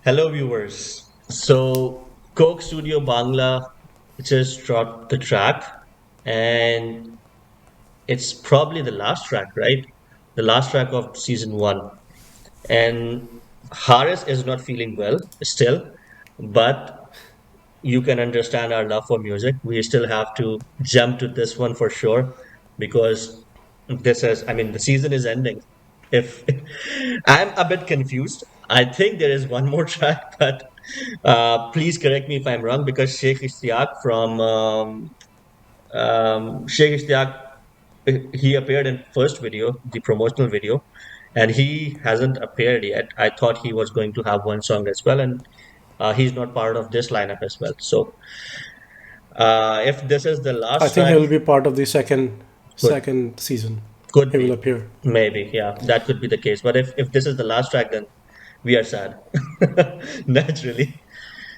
Hello, viewers. So, Coke Studio Bangla just dropped the track, and it's probably the last track, right? The last track of season one. And Haris is not feeling well still, but you can understand our love for music. We still have to jump to this one for sure because the season is ending. If I'm a bit confused, I think there is one more track, but please correct me if I'm wrong because Sheikh Ishtiaq from Sheikh Ishtiaq, he appeared in first video, the promotional video, and he hasn't appeared yet. I thought he was going to have one song as well, and he's not part of this lineup as well. So if this is the I last think he track, will be part of the second could second season. could He will be, appear. maybe, yeah, that could be the case. But if this is the last track, then we are sad, naturally.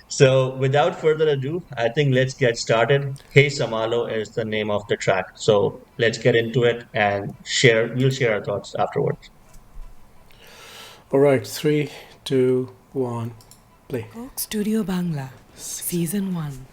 So without further ado, I think let's get started. Hey Samalo is the name of the track. So let's get into it and we'll share our thoughts afterwards. All right, three, two, one, play. Coke Studio Bangla, Season 1.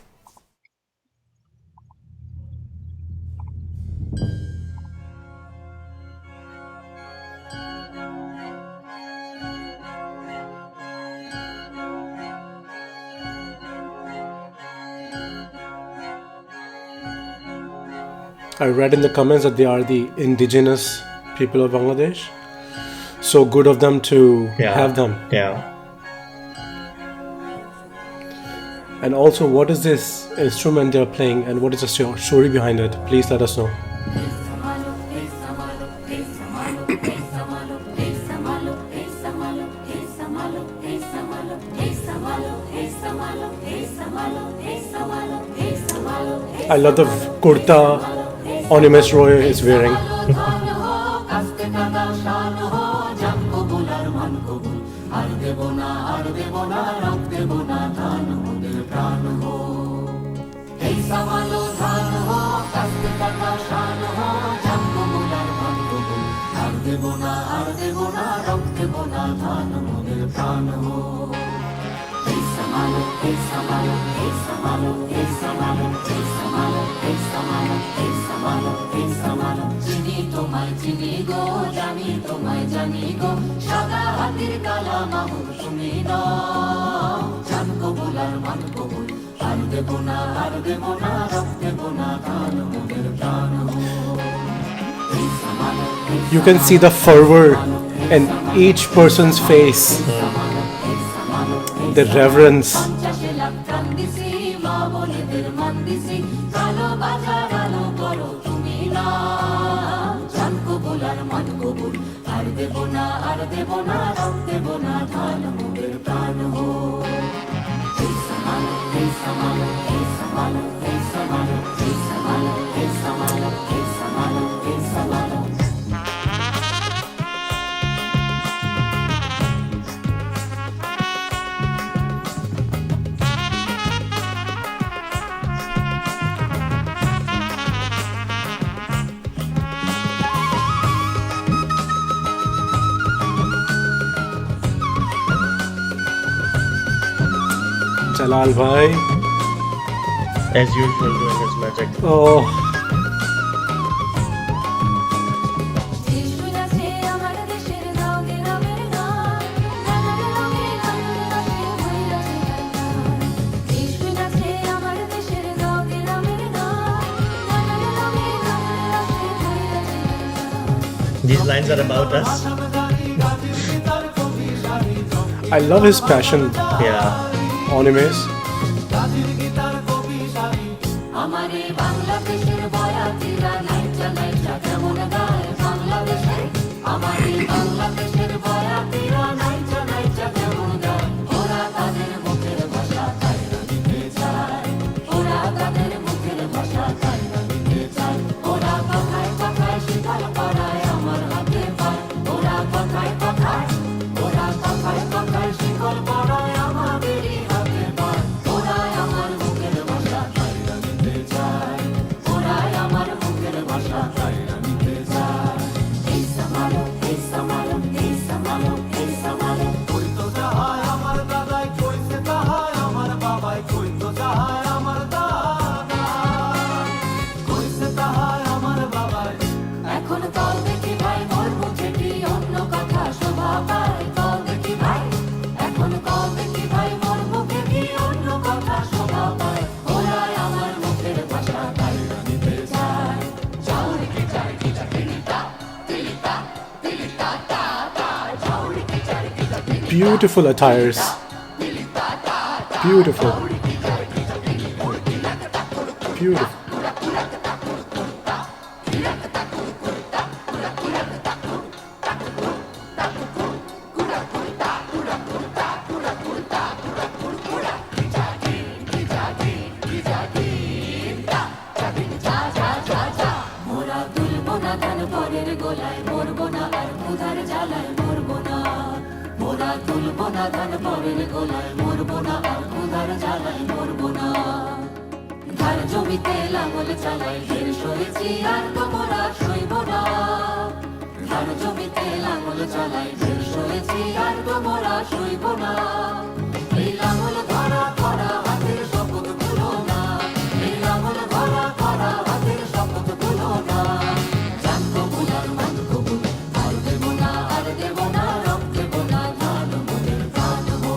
I read in the comments that they are the indigenous people of Bangladesh. So good of them to Yeah, have them. yeah. And also, what is this instrument they're playing, and what is the story behind it? Please let us know. I love the kurta Onimes Roy is wearing. You can see the fervor in each person's face, the reverence. Jalal bhai. As usual, doing his magic. Oh, These lines are about us. I love his passion, Yeah. Onimes. Beautiful attires. Beautiful. Beautiful. জমিতে লাঙল চালাই ঢের সয়েছি আর তোমরা সইব না ধান জমিতে লাঙল চালাই ঢের সয়েছি আর তোমরা সইব না এই লাঙল ধরা করা হাতের শপথ ভুলো না এই লাঙল ধরা করা হাতের শপথ ভুলো না জান কবুল আর মান কবুল আর দেব না রব দেব না ধান মোদের প্রাণ হো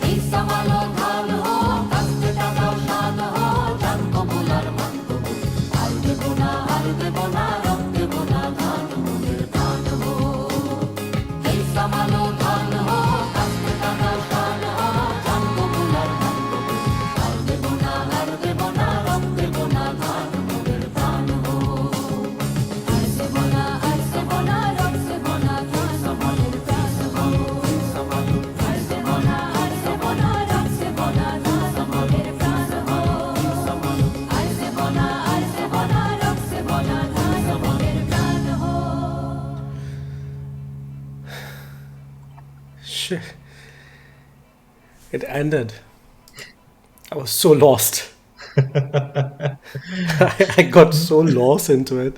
এই সামালো ধান হো কাস্তে টাকাও শান হো জান কবুল আর মান কবুল আর দেব না রব দেব না ধান মোদের প্রাণ হো এই সামালো ধান হো কাস্তে টাকাও শান হো জান কবুল আর মান কবুল আর দেব না রব দেব না ধান মোদের প্রাণ হো আর দেব না রব দেব না ধান মোদের প্রাণ হো সামালো আর দেব না রব দেব না ধান মোদের প্রাণ হো সামালো আর দেব না রব দেব না ধান মোদের প্রাণ হো Shit. It ended. I was so lost. I got so lost into it.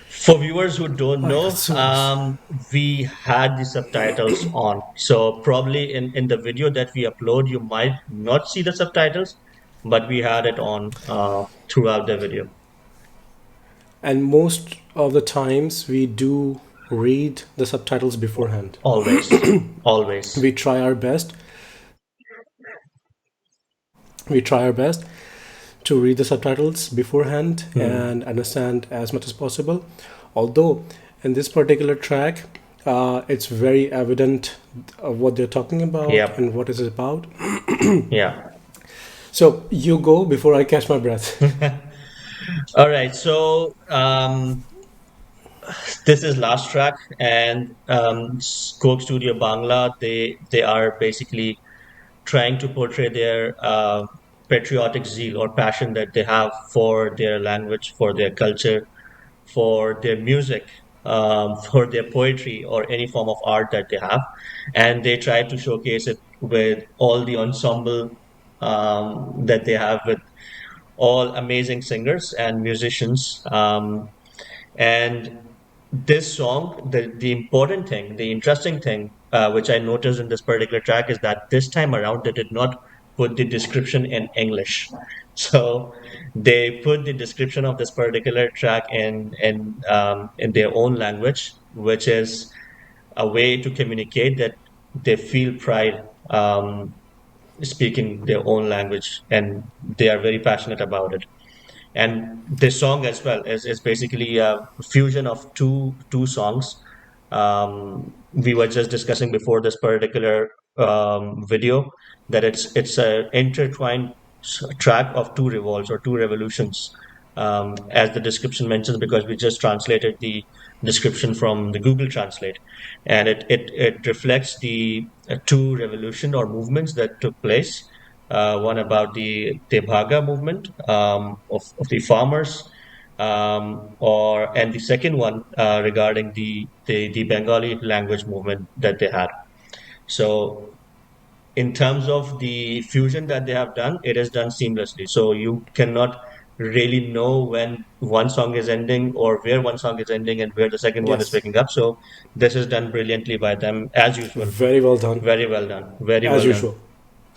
For viewers who don't I know, got so lost. we had the subtitles on. So probably in the video that we upload, you might not see the subtitles, but we had it on throughout the video. And most of the times we do read the subtitles beforehand. Always, always. We try our best. We try our best to read the subtitles beforehand and understand as much as possible. Although in this particular track, it's very evident what they're talking about Yep. and what is it about. Yeah. So you go before I catch my breath. All right. So this is last track, and Coke Studio Bangla. They are basically trying to portray their patriotic zeal or passion that they have for their language, for their culture, for their music, for their poetry or any form of art that they have, and they try to showcase it with all the ensemble that they have with all amazing singers and musicians. And this song, the important thing, the interesting thing, which I noticed in this particular track is that this time around they did not put the description in English. So they put the description of this particular track in their own language, which is a way to communicate that they feel pride speaking their own language and they are very passionate about it. And this song as well is basically a fusion of two songs. We were just discussing before this particular video that it's a intertwined track of two revolts or two revolutions, as the description mentions, because we just translated the description from the Google Translate, and it reflects the two revolution or movements that took place. One about the Tebhaga movement of the farmers, and the second one regarding the Bengali language movement that they had. So in terms of the fusion that they have done, it is done seamlessly. So you cannot really know when one song is ending or where one song is ending and where the second one is Yes. picking up. So this is done brilliantly by them as usual. Very well done. Very well done. Very As well usual.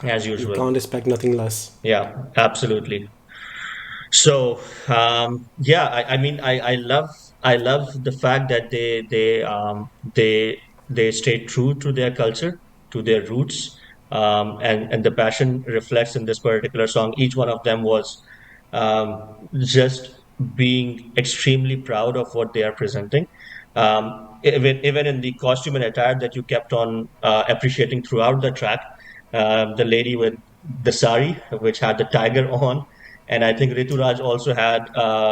done. As You usual. can't expect nothing less. Yeah, absolutely. So yeah, I mean I love the fact that they stay true to their culture, to their roots, and the passion reflects in this particular song. Each one of them was just being extremely proud of what they are presenting. even in the costume and attire that you kept on appreciating throughout the track. The lady with the sari, which had the tiger on, and I think Rituraj also had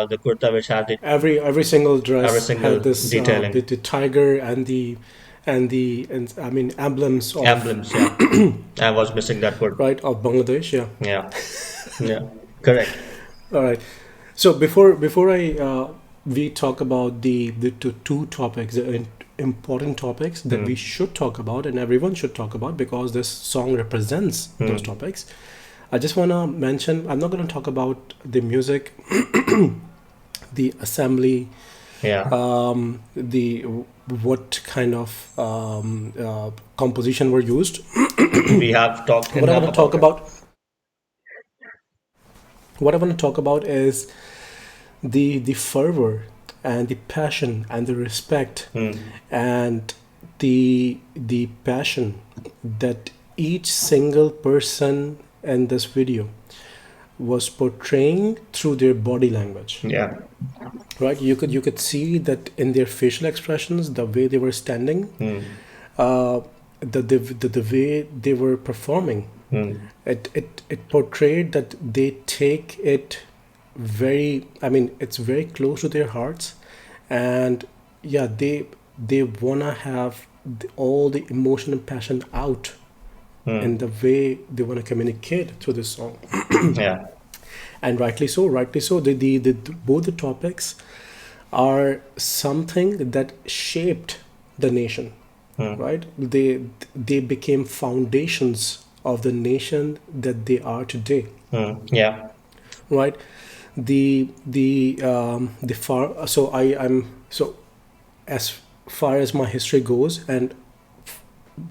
the kurta, which had the Every single every dress single had this detailing with the tiger and I mean emblems of emblems. Yeah, I was missing that word. right of Bangladesh. Yeah. Yeah, yeah, correct. All right. So before I we talk about the two topics, important topics that we should talk about and everyone should talk about because this song represents those topics. I just want to mention I'm not going to talk about the music, the assembly, Yeah, the what kind of composition were used. we have talked What I enough want to talk about it. about, what I want to talk about is the fervor and the passion and the respect and the passion that each single person in this video was portraying through their body language, Yeah, right? You could see that in their facial expressions, the way they were standing, the way they were performing. It portrayed that they take it very, I mean, it's very close to their hearts, and yeah, they wanna have all the emotion and passion out in the way they want to communicate through this song. yeah, And rightly so, the both the topics are something that shaped the nation, right? They became foundations of the nation that they are today, yeah, right? The far so I'm so as far as my history goes, and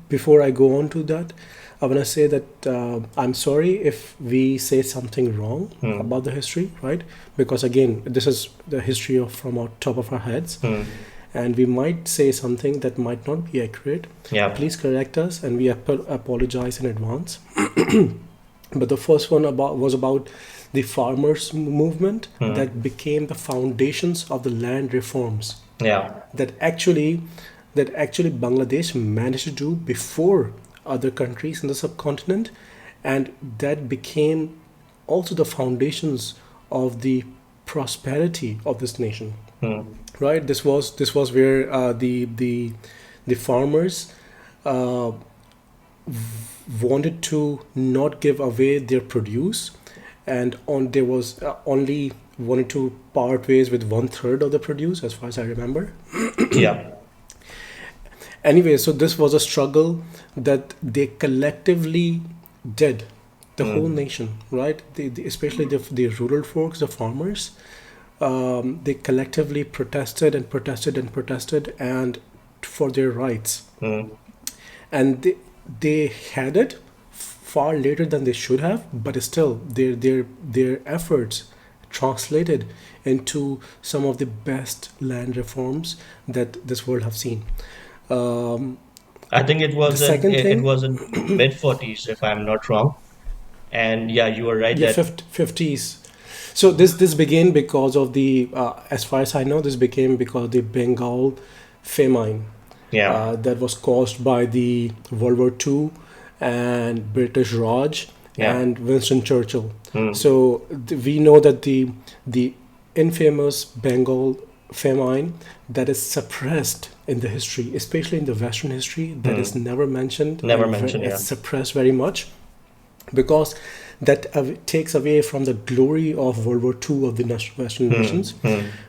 before I go on to that, I want to say that I'm sorry if we say something wrong about the history, right? Because again, this is the history of from our top of our heads, and we might say something that might not be accurate. yeah, Please correct us, and we apologize in advance. But the first one was about the farmers movement that became the foundations of the land reforms yeah, that actually Bangladesh managed to do before other countries in the subcontinent, and that became also the foundations of the prosperity of this nation. Right? This was where the farmers wanted to not give away their produce, and on there was only wanted to part ways with 1/3 of the produce, as far as I remember. yeah, Anyway, so this was a struggle that they collectively did, the whole nation, right? Especially the rural folks, the farmers, they collectively protested and protested and protested and for their rights. And they had it far later than they should have, but still their efforts translated into some of the best land reforms that this world have seen. I think it The was second it thing, was in mid 40s, if I'm not wrong. And yeah, you were right yeah, that 50s. So this began because of the, as far as I know, this became because of the Bengal famine yeah, that was caused by the World War II and British Raj yeah, and Winston Churchill. So we know that the infamous Bengal famine that is suppressed in the history, especially in the Western history, that is never mentioned. Never and mentioned, yeah. It's suppressed very much because that takes away from the glory of World War II of the Western nations,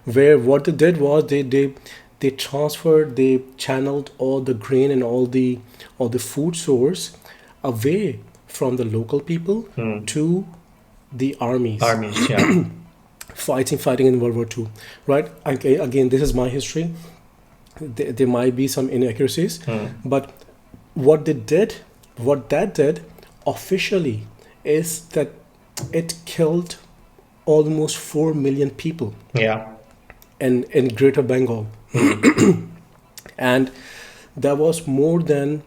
where what they did was they transferred, they channeled all the grain and all the food source away from the local people to the armies armies, yeah, fighting in World War II, right? Again, this is my history. There might be some inaccuracies, but what that did officially is that it killed almost 4 million people yeah, in Greater Bengal, and that was more than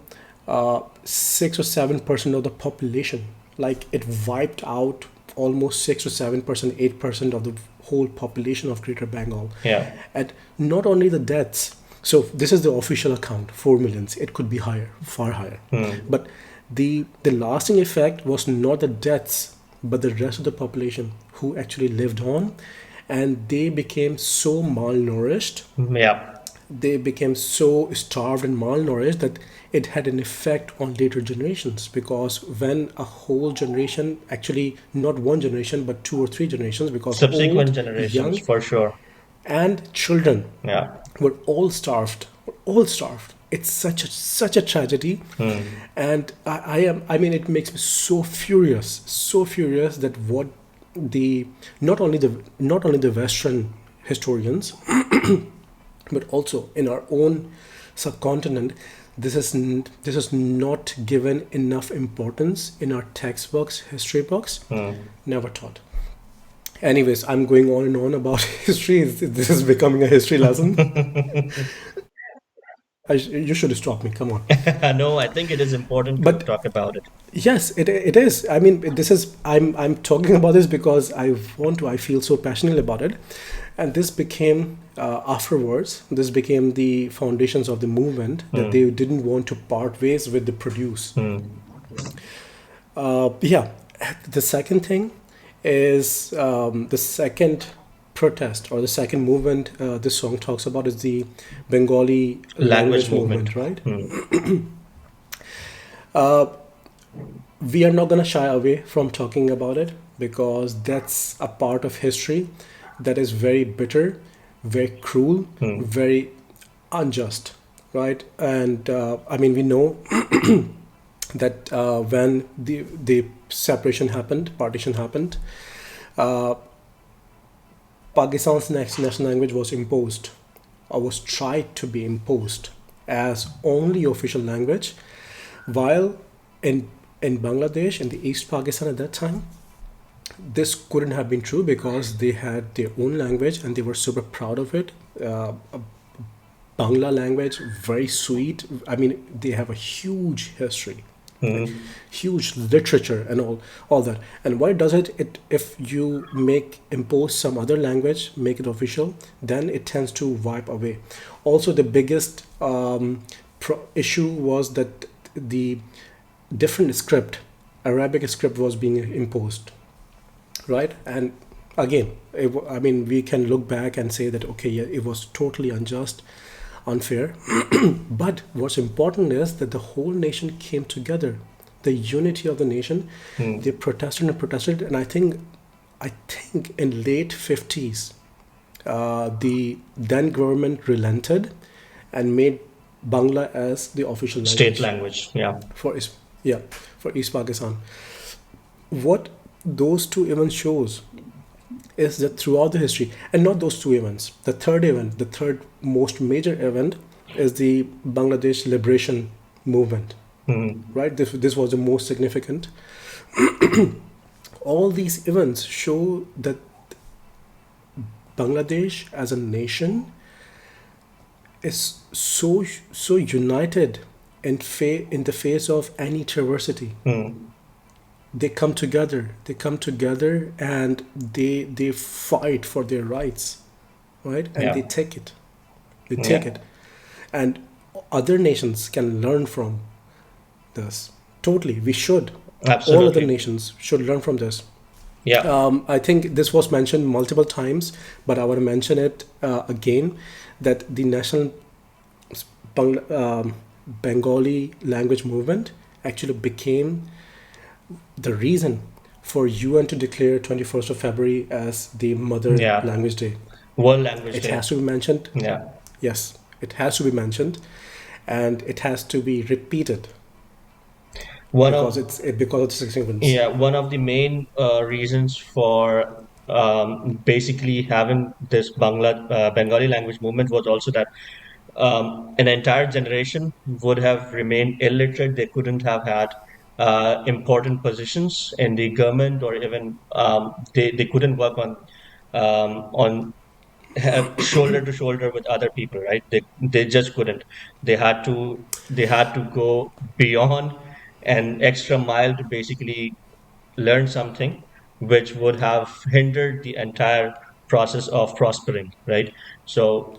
6 or 7% of the population. Like it wiped out almost 6 or 7%, 8% of the whole population of Greater Bengal. yeah, And not only the deaths, So this is the official account, 4 millions. It could be higher, far higher. But the lasting effect was not the deaths, but the rest of the population who actually lived on, and they became so malnourished, Yeah. they became so starved and malnourished that it had an effect on later generations, because when a whole generation, actually not one generation but two or three generations, because old, Subsequent generations, young, for sure. and children Yeah. were all starved, were all starved. It's such a tragedy. And I mean, it makes me so furious that what the not only the Western historians, but also in our own subcontinent, this is not given enough importance in our textbooks, history books. Never taught. Anyways, I'm going on and on about history. This is becoming a history lesson. You should stop me. Come on. No, I think it is important to But talk about it. yes, it is. I mean, this is. I'm talking about this because I want to. I feel so passionate about it, and this became afterwards. This became the foundations of the movement, that they didn't want to part ways with the produce. Yeah. The second thing is, the second protest or the second movement this song talks about is the Bengali Language language movement. movement, right? We are not going to shy away from talking about it, because that's a part of history that is very bitter, very cruel, very unjust, right? And I mean, we know that when the separation happened, partition happened, Pakistan's next national language was imposed, or was tried to be imposed as only official language, while in Bangladesh, in the East Pakistan at that time, this couldn't have been true, because they had their own language and they were super proud of it. Bangla language, very sweet. I mean, they have a huge history, like, huge literature and all that. And why does it? If you impose some other language, make it official, then it tends to wipe away. Also, the biggest issue was that the different script, Arabic script, was being imposed, right? And again, I mean, we can look back and say that, okay, yeah, it was totally unjust, unfair. But what's important is that the whole nation came together, the unity of the nation. They protested and protested, and I think in late 50s, the then government relented and made Bangla as the official State language language. Yeah. for yeah, for East Pakistan. What those two events shows is that throughout the history, and not those two events, the third event, the third most major event, is the Bangladesh liberation movement, right? This was the most significant. All these events show that Bangladesh as a nation is so united in the face of any diversity. They come together and they fight for their rights, right? And Yeah. they take it, and other nations can learn from this. Totally, we should. All other Absolutely. nations should learn from this. Yeah. I think this was mentioned multiple times, but I want to mention it again, that the national Bengali language movement actually became the reason for UN to declare 21st of February as the Mother Yeah. Language Day. World Language It Day. has to be mentioned. Yeah. Yes, it has to be mentioned, and it has to be repeated, One because of because of the significance. Yeah, one of the main reasons for basically having this Bengali language movement was also that an entire generation would have remained illiterate. They couldn't have had important positions in the government, or even they couldn't work on shoulder to shoulder with other people, right? They just couldn't. They had to go beyond an extra mile to basically learn something which would have hindered the entire process of prospering, right? So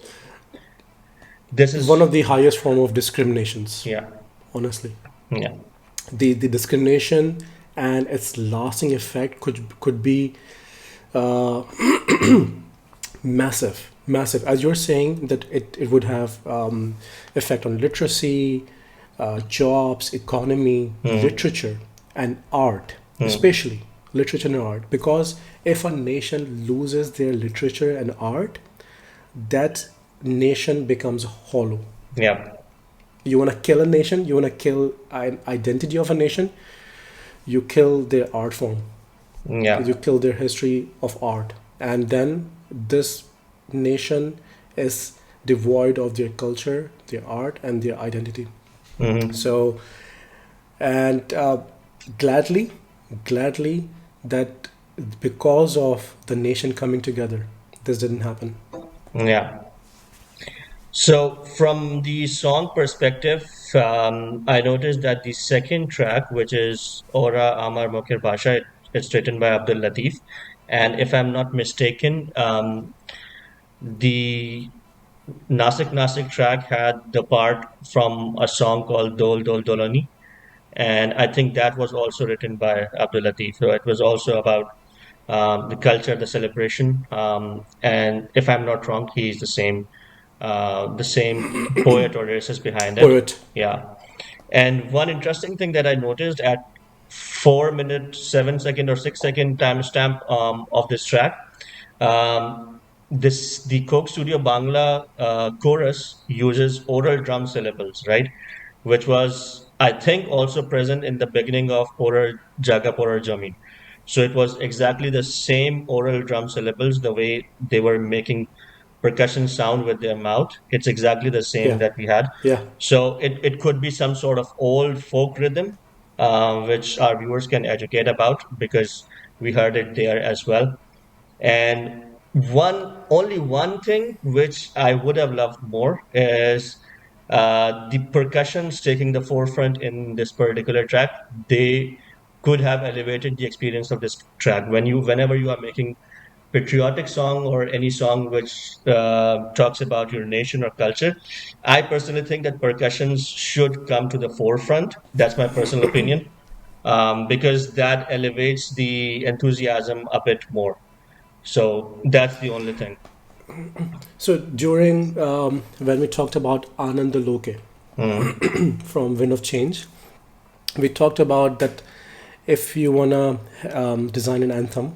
This One is of the highest form of discriminations, yeah, honestly. yeah, The discrimination and its lasting effect could be uh, massive, massive. As you're saying that it would have effect on literacy, jobs, economy, mm, literature, and art, mm, especially literature and art. Because if a nation loses their literature and art, that nation becomes hollow. yeah, You want to kill a nation, you want to kill an identity of a nation, you kill their art form, yeah. you kill their history of art, and then this nation is devoid of their culture, their art, and their identity. Hmm. So, and gladly, gladly that because of the nation coming together, this didn't happen. Yeah. So from the song perspective, I noticed that the second track, which is Ora Amar Mukher Basha, it's written by Abdul Latif. And if I'm not mistaken, the Nasik Nasik track had the part from a song called Dol Dol Dolani. And I think that was also written by Abdul Latif. So it was also about the culture, the celebration. And if I'm not wrong, he's the same poet or lyricist behind it. Poet. Yeah. And one interesting thing that I noticed at 4 minute, 7 second or 6 second timestamp of this track, um, the Coke Studio Bangla chorus uses oral drum syllables, right? Which was, I think, also present in the beginning of Oral Jaga Porar Jamin. So it was exactly the same oral drum syllables, the way they were making percussion sound with their mouth. It's exactly the same Yeah, that we had. yeah. So it could be some sort of old folk rhythm, which our viewers can educate about because we heard it there as well. And only one thing which I would have loved more is the percussions taking the forefront in this particular track. They could have elevated the experience of this track. Whenever you are making patriotic song or any song which talks about your nation or culture, I personally think that percussions should come to the forefront. That's my personal opinion, because that elevates the enthusiasm a bit more. So that's the only thing. So during when we talked about Anand Loke Mm. from Wind of Change, we talked about that if you wanna design an anthem,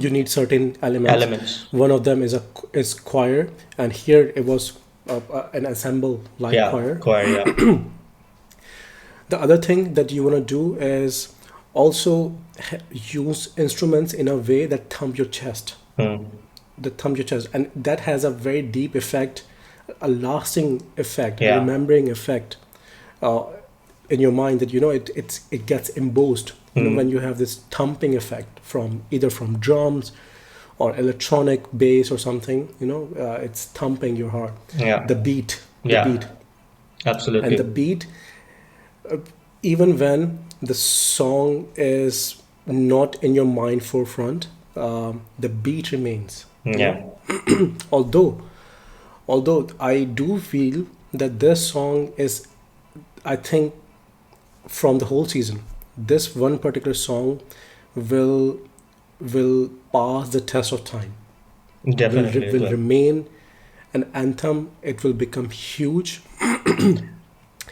you need certain elements. Elements. One of them is choir, and here it was an ensemble like Yeah, choir. choir. Yeah. The other thing that you wanna do is also use instruments in a way that thump your chest, Mm. and that has a very deep effect, a lasting effect, a Yeah. remembering effect uh, in your mind, that it gets embossed. When you Mm. have this thumping effect from either from drums or electronic bass or something, it's thumping your heart. Yeah. The beat, Yeah. and the Absolutely. beat, even when the song is not in your mind forefront, the beat remains. Yeah. Although I do feel that this song is, I think, from the whole season, this one particular song will pass the test of time, Definitely it will will. remain an anthem. It will become huge,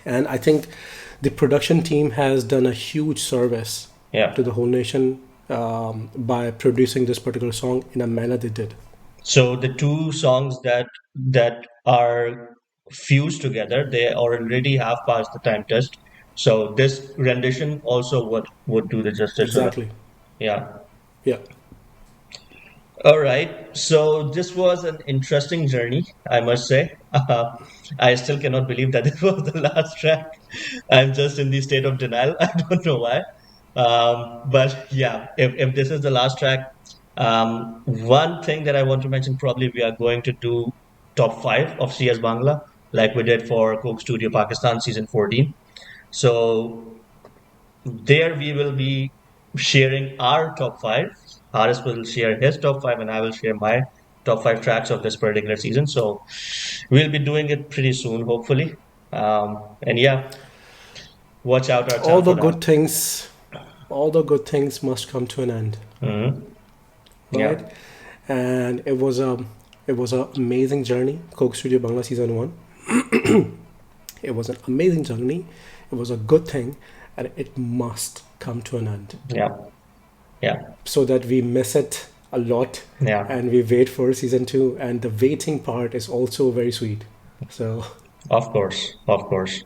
and I think the production team has done a huge service to Yeah. the whole nation by producing this particular song in a manner they did. So the two songs that are fused together, they already have passed the time test. So this rendition also would do the justice to them. Exactly. Yeah. Yeah. All right. So this was an interesting journey, I must say. I still cannot believe that it was the last track. I'm just in the state of denial. I don't know why. But yeah, if this is the last track, one thing that I want to mention, probably we are going to do top five of CS Bangla, like we did for Coke Studio Pakistan season 14. So there we will be sharing our top five. Haris will share his top five, and I will share my top five tracks of this particular season. So we'll be doing it pretty soon, hopefully. And yeah, watch out our All channel the for that. good things, all the good things must come to an end, Hmm. right? Yeah, And it was a amazing journey. Coke Studio Bangla season one. It was an amazing journey. It was a good thing, and it must come to an end yeah, yeah, so that we miss it a lot yeah. and we wait for season two. And the waiting part is also very sweet. So, Of course, of course.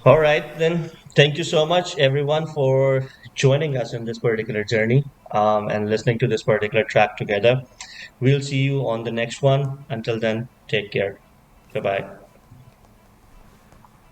All right, then. Thank you so much, everyone, for joining us in this particular journey and listening to this particular track together. We'll see you on the next one. Until then, take care. Bye bye.